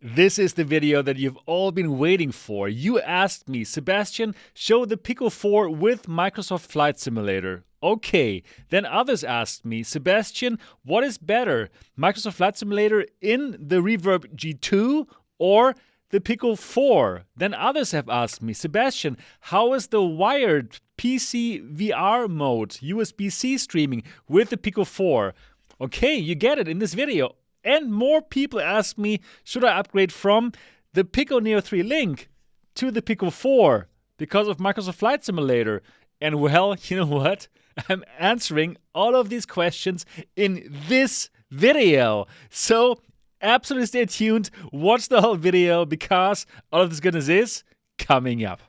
This is the video that you've all been waiting for. You asked me, Sebastian, show the Pico 4 with Microsoft Flight Simulator. Okay, then others asked me, Sebastian, what is better, Microsoft Flight Simulator in the Reverb G2 or the Pico 4? Then others have asked me, Sebastian, how is the wired PC VR mode, USB-C streaming with the Pico 4? Okay, you get it in this video. And more people ask me, should I upgrade from the Pico Neo 3 Link to the Pico 4 because of Microsoft Flight Simulator? And well, you know what? I'm answering all of these questions in this video. So absolutely stay tuned, watch the whole video because all of this goodness is coming up.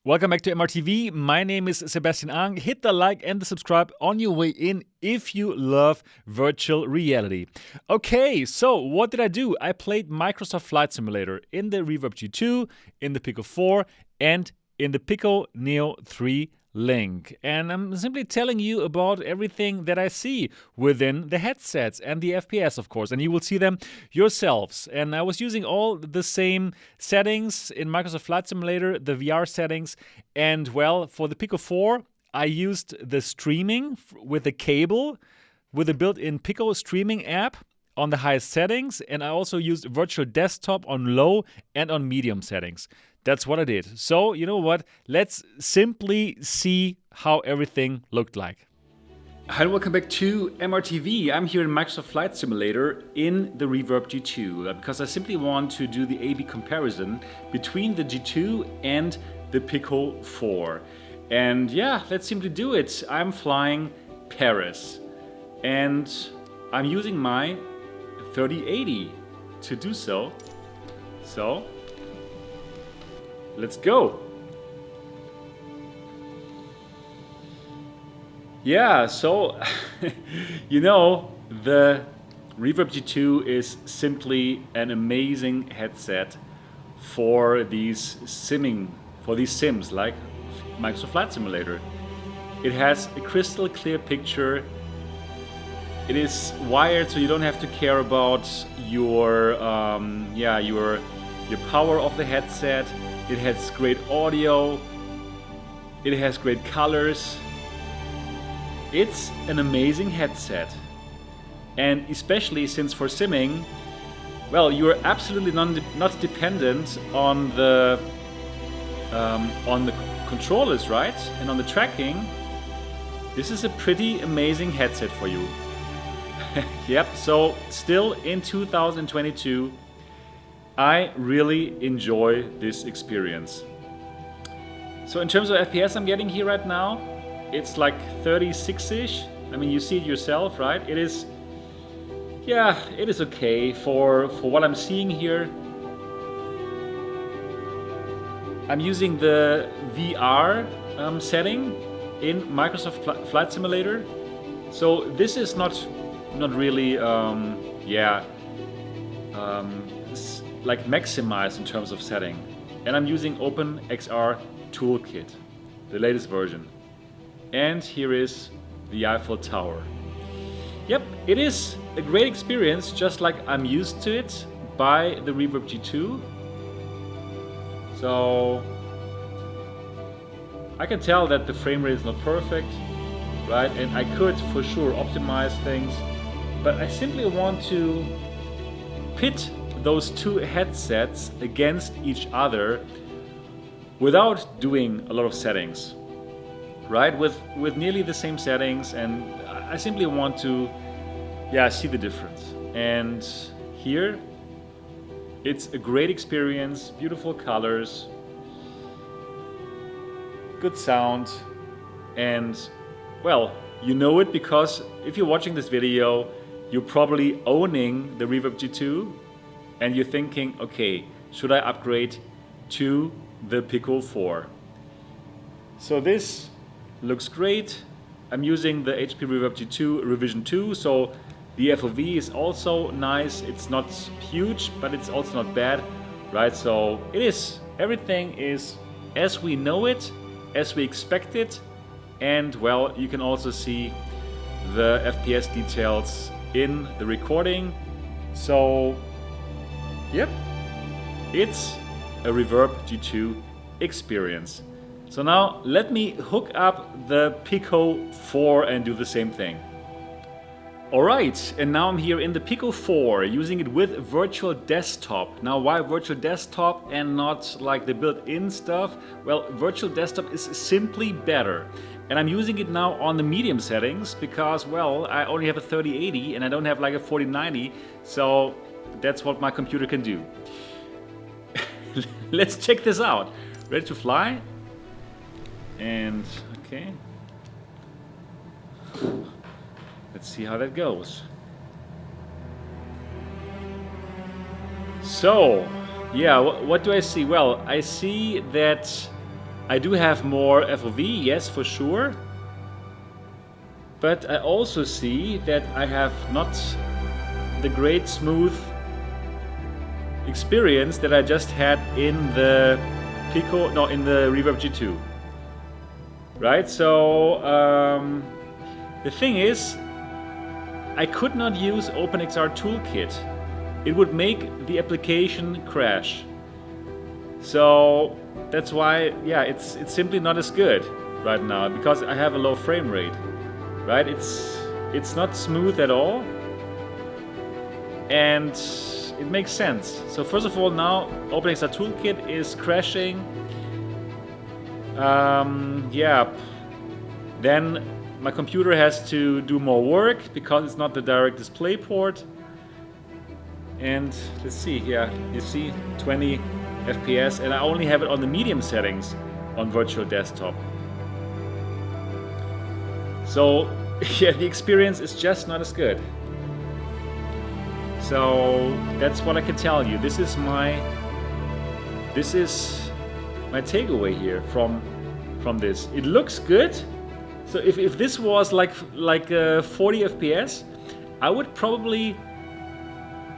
Welcome back to MRTV. My name is Sebastian Ang. Hit the like and the subscribe on your way in if you love virtual reality. Okay, so what did I do? I played Microsoft Flight Simulator in the Reverb G2, in the Pico 4, and in the Pico Neo 3 Link. And I'm simply telling you about everything that I see within the headsets and the FPS, of course, and you will see them yourselves. And I was using all the same settings in Microsoft Flight Simulator, the VR settings, and well, for the Pico 4, I used the streaming with a cable with a built-in Pico streaming app on the highest settings, and I also used virtual desktop on low and on medium settings. That's what I did. So, you know what? Let's simply see how everything looked like. Hi and welcome back to MRTV. I'm here in Microsoft Flight Simulator in the Reverb G2 because I simply want to do the A/B comparison between the G2 and the Pico 4. And yeah, let's simply do it. I'm flying Paris and I'm using my 3080 to do so. So let's go. Yeah, so you know, the Reverb G2 is simply an amazing headset for these sims like Microsoft Flight Simulator. It has a crystal clear picture. It is wired, so you don't have to care about your power of the headset. It has great audio. It has great colors. It's an amazing headset. And especially since for simming, well, you're absolutely not dependent on the controllers, right? And on the tracking. This is a pretty amazing headset for you. Yep, so still in 2022, I really enjoy this experience. So in terms of FPS I'm getting here right now, it's like 36-ish. I mean, you see it yourself, right? It is okay for what I'm seeing here. I'm using the VR setting in Microsoft Flight Simulator. So this is not really like maximized in terms of setting. And I'm using OpenXR Toolkit, the latest version. And here is the Eiffel Tower. Yep, it is a great experience, just like I'm used to it by the Reverb G2. So I can tell that the frame rate is not perfect, right? And I could for sure optimize things, but I simply want to pit those two headsets against each other without doing a lot of settings, right? With nearly the same settings, and I simply want to see the difference. And here it's a great experience, beautiful colors, good sound, and well, you know it because if you're watching this video, you're probably owning the Reverb G2 and you're thinking, okay, should I upgrade to the Pico 4? So this looks great. I'm using the HP Reverb G2 revision 2, so the FOV is also nice. It's not huge, but it's also not bad, right? So everything is as we know it, as we expect it, and well, you can also see the FPS details in the recording. So, yep, it's a Reverb G2 experience. So now let me hook up the Pico 4 and do the same thing. Alright, and now I'm here in the Pico 4 using it with Virtual Desktop. Now why Virtual Desktop and not like the built-in stuff? Well, Virtual Desktop is simply better. And I'm using it now on the medium settings because, well, I only have a 3080 and I don't have like a 4090, so that's what my computer can do. Let's check this out. Ready to fly? And, okay. Let's see how that goes. So, yeah, what do I see? Well, I see that I do have more FOV, yes, for sure. But I also see that I have not the great smooth experience that I just had in the in the Reverb G2. Right, so the thing is, I could not use OpenXR Toolkit. It would make the application crash. So that's why, yeah, it's simply not as good right now because I have a low frame rate. Right? It's not smooth at all, and it makes sense. So first of all, now OpenXR Toolkit is crashing. Yeah. Then my computer has to do more work because it's not the direct display port. And let's see here, you see 20 FPS, and I only have it on the medium settings on Virtual Desktop. So yeah, the experience is just not as good. So that's what I can tell you. This is my takeaway here from this. It looks good. So if this was like 40 FPS, I would probably,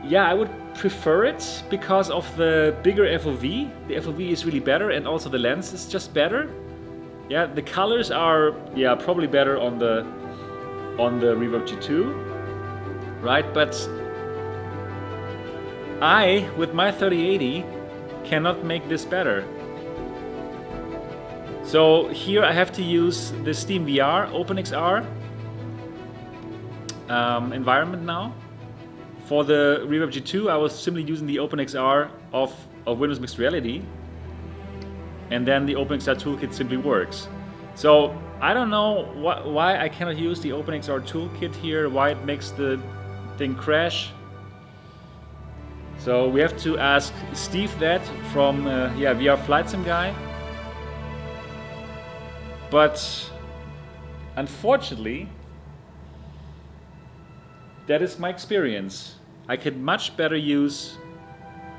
yeah, I would prefer it because of the bigger FOV. The FOV is really better, and also the lens is just better. Yeah, the colors are, yeah, probably better on the Reverb G2, right? But I, with my 3080, cannot make this better. So here I have to use the Steam VR OpenXR environment now. For the Reverb G2, I was simply using the OpenXR of Windows Mixed Reality, and then the OpenXR Toolkit simply works. So I don't know why I cannot use the OpenXR Toolkit here, why it makes the thing crash. So we have to ask Steve that from yeah, VR Flight Sim Guy. But unfortunately, that is my experience. I can much better use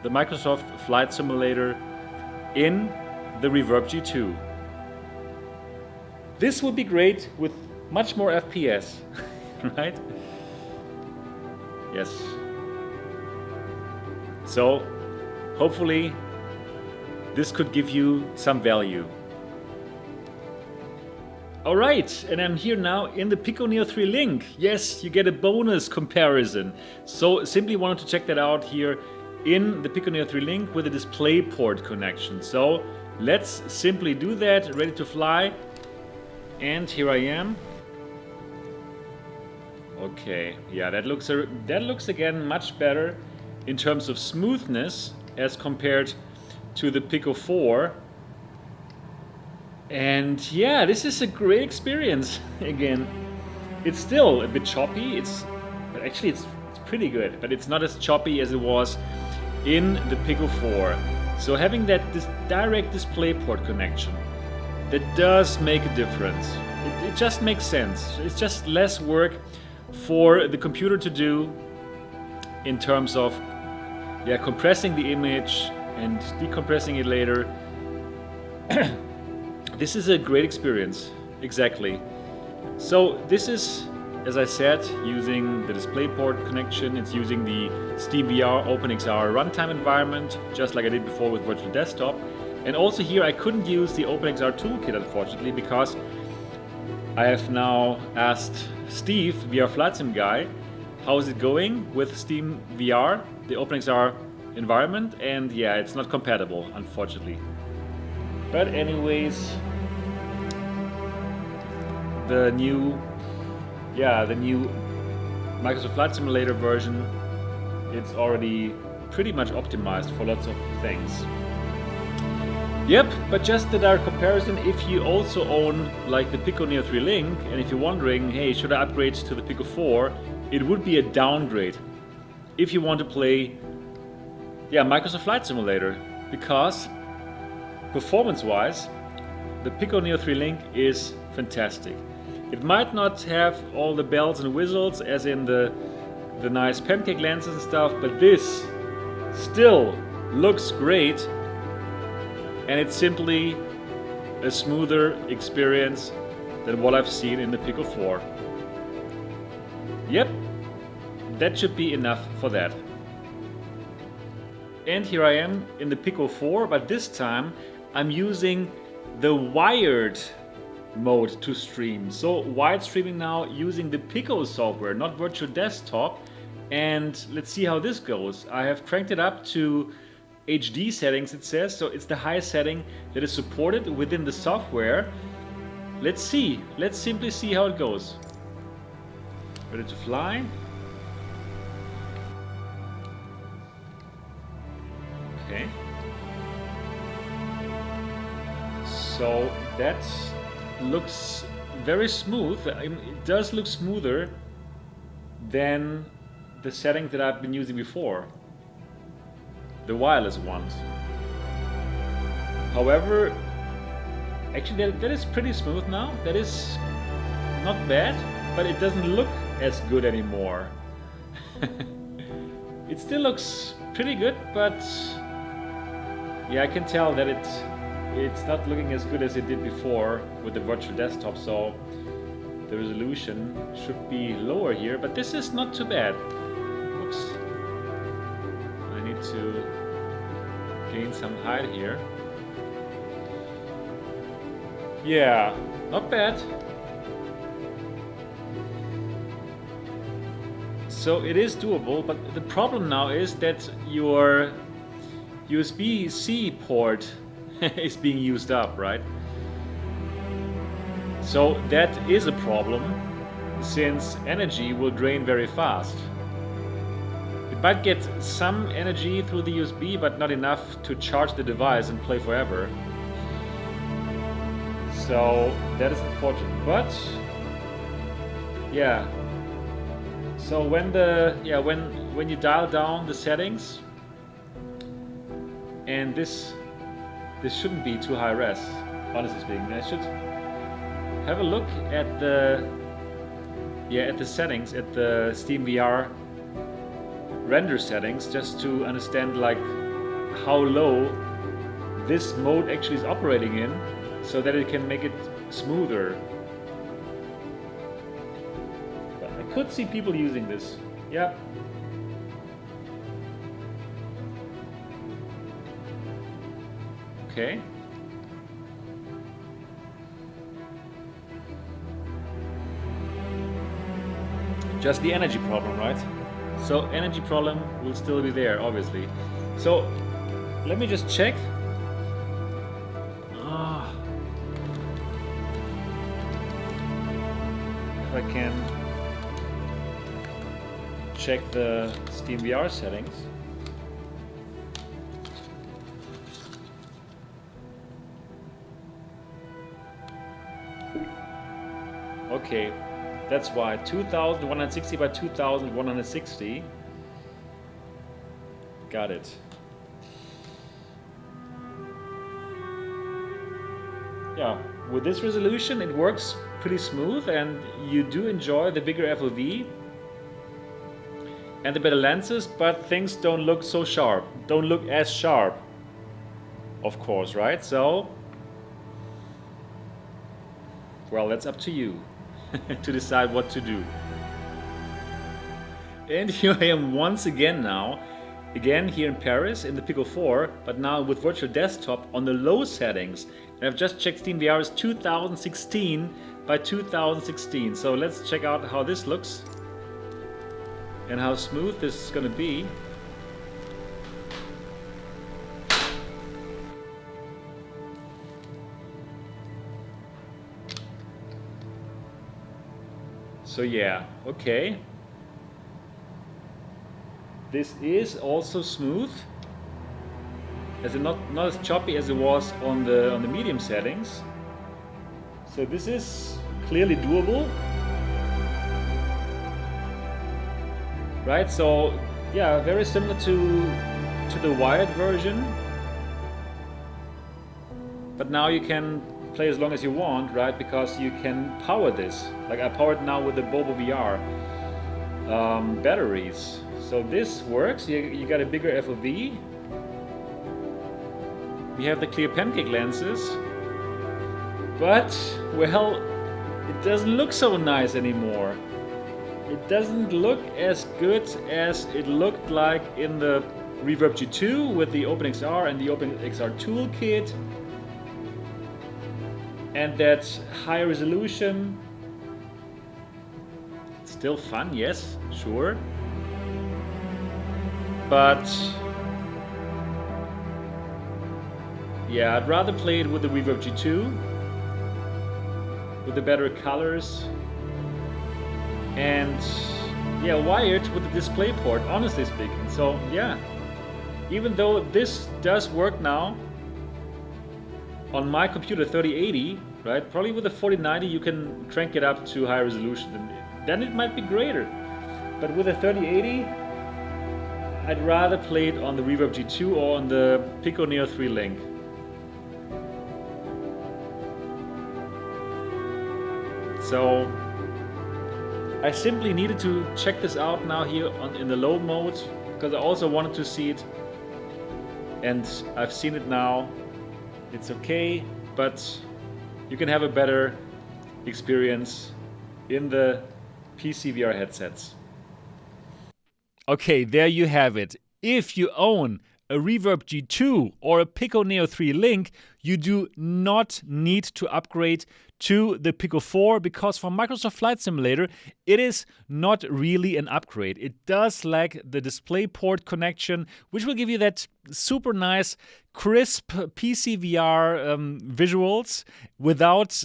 the Microsoft Flight Simulator in the Reverb G2. This would be great with much more FPS, right? Yes. So, hopefully, this could give you some value. Alright, and I'm here now in the Pico Neo 3 link. Yes, you get a bonus comparison. So simply wanted to check that out here in the Pico Neo 3 link with a DisplayPort connection. So let's simply do that, ready to fly. And here I am. Okay, yeah, that looks again much better in terms of smoothness as compared to the Pico 4. And yeah, this is a great experience. Again, it's still a bit choppy. But actually it's pretty good, but it's not as choppy as it was in the Pico 4. So having this direct DisplayPort connection, that does make a difference. It just makes sense. It's just less work for the computer to do in terms of, yeah, compressing the image and decompressing it later. This is a great experience, exactly. So this is, as I said, using the DisplayPort connection. It's using the Steam VR OpenXR runtime environment, just like I did before with Virtual Desktop. And also here I couldn't use the OpenXR Toolkit, unfortunately, because I have now asked Steve, VR Flight Sim guy, how is it going with Steam VR? The openings are environment, and yeah, it's not compatible, unfortunately. But anyways, the new Microsoft Flight Simulator version, it's already pretty much optimized for lots of things. Yep, but just the direct comparison, if you also own like the Pico Neo 3 Link, and if you're wondering, hey, should I upgrade to the Pico 4, it would be a downgrade if you want to play Microsoft Flight Simulator, because performance-wise, the Pico Neo 3 Link is fantastic. It might not have all the bells and whistles as in the nice pancake lenses and stuff, but this still looks great, and it's simply a smoother experience than what I've seen in the Pico 4. Yep, that should be enough for that. And here I am in the Pico 4, but this time I'm using the wired mode to stream. So wired streaming now using the Pico software, not virtual desktop. And let's see how this goes. I have cranked it up to HD settings, it says, so it's the highest setting that is supported within the software. Let's see. Let's simply see how it goes. Ready to fly. Okay. So that looks very smooth. I mean, it does look smoother than the settings that I've been using before, the wireless ones. However, actually that is pretty smooth now. That is not bad, but it doesn't look as good anymore. It still looks pretty good, but yeah, I can tell that it's not looking as good as it did before with the virtual desktop, so the resolution should be lower here, but this is not too bad. Oops. I need to gain some height here. Yeah, not bad. So it is doable, but the problem now is that your USB-C port is being used up, right? So that is a problem, since energy will drain very fast. It might get some energy through the USB, but not enough to charge the device and play forever. So that is unfortunate, but yeah. So when you dial down the settings, and this shouldn't be too high res, honestly speaking. I should have a look at the settings, at the Steam VR render settings, just to understand like how low this mode actually is operating in, so that it can make it smoother. But I could see people using this. Yeah. Okay. Just the energy problem, right? So energy problem will still be there, obviously. So let me just check. If I can check the Steam VR settings. Okay, that's why 2160 by 2160. Got it. Yeah, with this resolution it works pretty smooth, and you do enjoy the bigger FOV and the better lenses, but things don't look so sharp, don't look as sharp, of course, right? So, well, that's up to you to decide what to do. And here I am once again now, again here in Paris in the Pico 4, but now with virtual desktop on the low settings. And I've just checked SteamVR's 2016 by 2016. So let's check out how this looks and how smooth this is going to be. So yeah, okay. This is also smooth, as not as choppy as it was on the medium settings. So this is clearly doable, right? So yeah, very similar to the wired version, but now you can play as long as you want, right? Because you can power this. Like I powered now with the Bobo VR batteries. So this works. You got a bigger FOV. We have the clear pancake lenses, but well, it doesn't look so nice anymore. It doesn't look as good as it looked like in the Reverb G2 with the OpenXR and the OpenXR toolkit. And that high resolution. It's still fun, yes, sure. But yeah, I'd rather play it with the Reverb G2, with the better colors, and yeah, wired with the DisplayPort, honestly speaking. So yeah, even though this does work now on my computer 3080, right? Probably with the 4090 you can crank it up to high resolution, and then it might be greater. But with the 3080, I'd rather play it on the Reverb G2 or on the Pico Neo 3 Link. So I simply needed to check this out now here in the low mode, because I also wanted to see it, and I've seen it now. It's okay, but you can have a better experience in the PC VR headsets. Okay, there you have it. If you own a Reverb G2 or a Pico Neo 3 Link, you do not need to upgrade to the Pico 4, because for Microsoft Flight Simulator, it is not really an upgrade. It does lack the DisplayPort connection, which will give you that super nice, crisp PC VR visuals without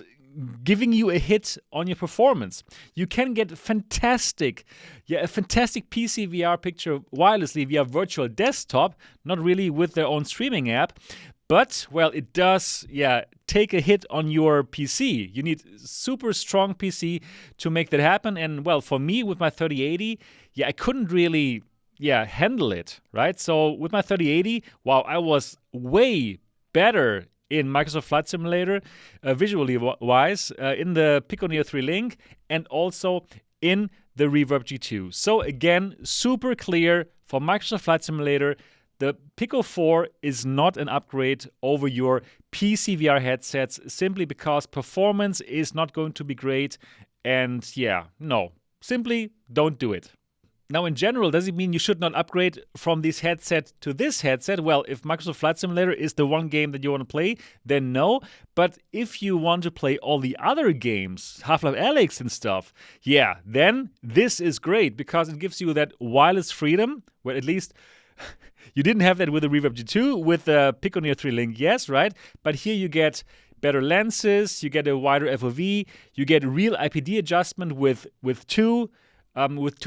giving you a hit on your performance. You can get a fantastic PC VR picture wirelessly via virtual desktop, not really with their own streaming app. But, well, it does, take a hit on your PC. You need super strong PC to make that happen. And, well, for me, with my 3080, I couldn't really, handle it, right? So with my 3080, wow, I was way better in Microsoft Flight Simulator, visually wise, in the Pico Neo 3 Link, and also in the Reverb G2. So again, super clear for Microsoft Flight Simulator. The Pico 4 is not an upgrade over your PC VR headsets, simply because performance is not going to be great. And no, simply don't do it. Now, in general, does it mean you should not upgrade from this headset to this headset? Well, if Microsoft Flight Simulator is the one game that you want to play, then no. But if you want to play all the other games, Half-Life Alyx and stuff, then this is great, because it gives you that wireless freedom, where at least you didn't have that with the Reverb G2, with the Pico Neo 3 Link, yes, right? But here you get better lenses, you get a wider FOV, you get real IPD adjustment with two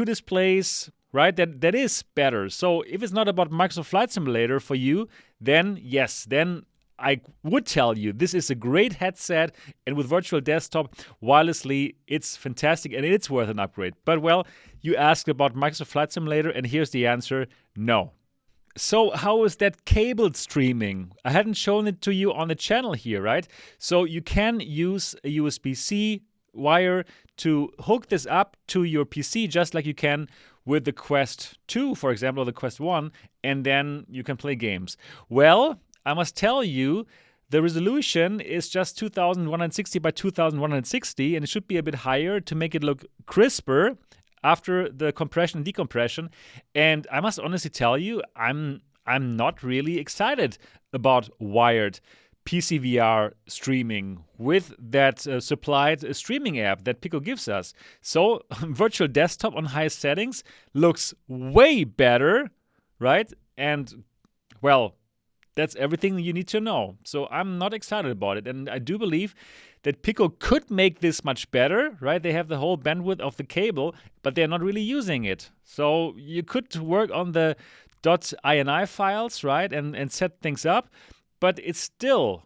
displays, right? That is better. So if it's not about Microsoft Flight Simulator for you, then yes, then I would tell you this is a great headset, and with virtual desktop wirelessly, it's fantastic and it's worth an upgrade. But well, you asked about Microsoft Flight Simulator, and here's the answer: no. So how is that cabled streaming? I hadn't shown it to you on the channel here, right? So you can use a USB-C wire to hook this up to your PC, just like you can with the Quest 2, for example, or the Quest 1, and then you can play games. Well, I must tell you, the resolution is just 2160 by 2160, and it should be a bit higher to make it look crisper after the compression and decompression. And I must honestly tell you, I'm not really excited about wired PCVR streaming with that supplied streaming app that Pico gives us. So virtual desktop on high settings looks way better, right? And well, that's everything you need to know. So I'm not excited about it. And I do believe that Pico could make this much better, right? They have the whole bandwidth of the cable, but they're not really using it. So you could work on the .ini files, right? And set things up, but it's still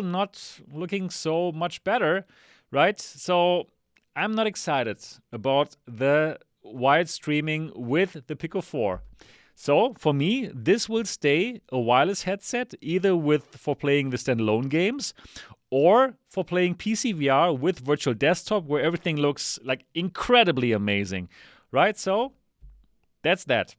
not looking so much better, right? So I'm not excited about the wired streaming with the Pico 4. So for me, this will stay a wireless headset, either for playing the standalone games or for playing PCVR with virtual desktop, where everything looks like incredibly amazing, right? So that's that.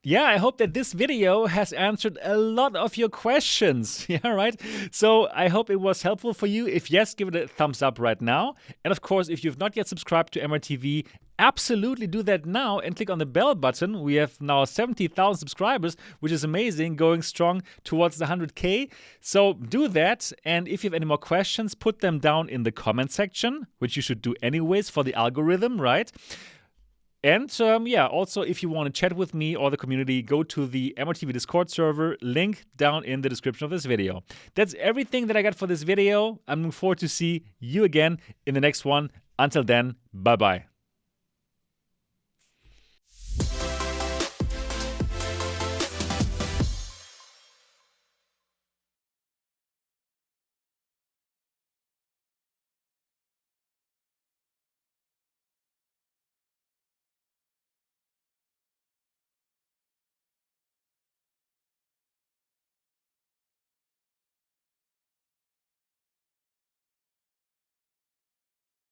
Yeah, I hope that this video has answered a lot of your questions. Yeah, right? So I hope it was helpful for you. If yes, give it a thumbs up right now. And of course, if you've not yet subscribed to MRTV, absolutely do that now and click on the bell button. We have now 70,000 subscribers, which is amazing, going strong towards the 100K. So do that. And if you have any more questions, put them down in the comment section, which you should do anyways for the algorithm, right? And yeah, also if you want to chat with me or the community, go to the MRTV Discord server, link down in the description of this video. That's everything that I got for this video. I'm looking forward to see you again in the next one. Until then, bye-bye.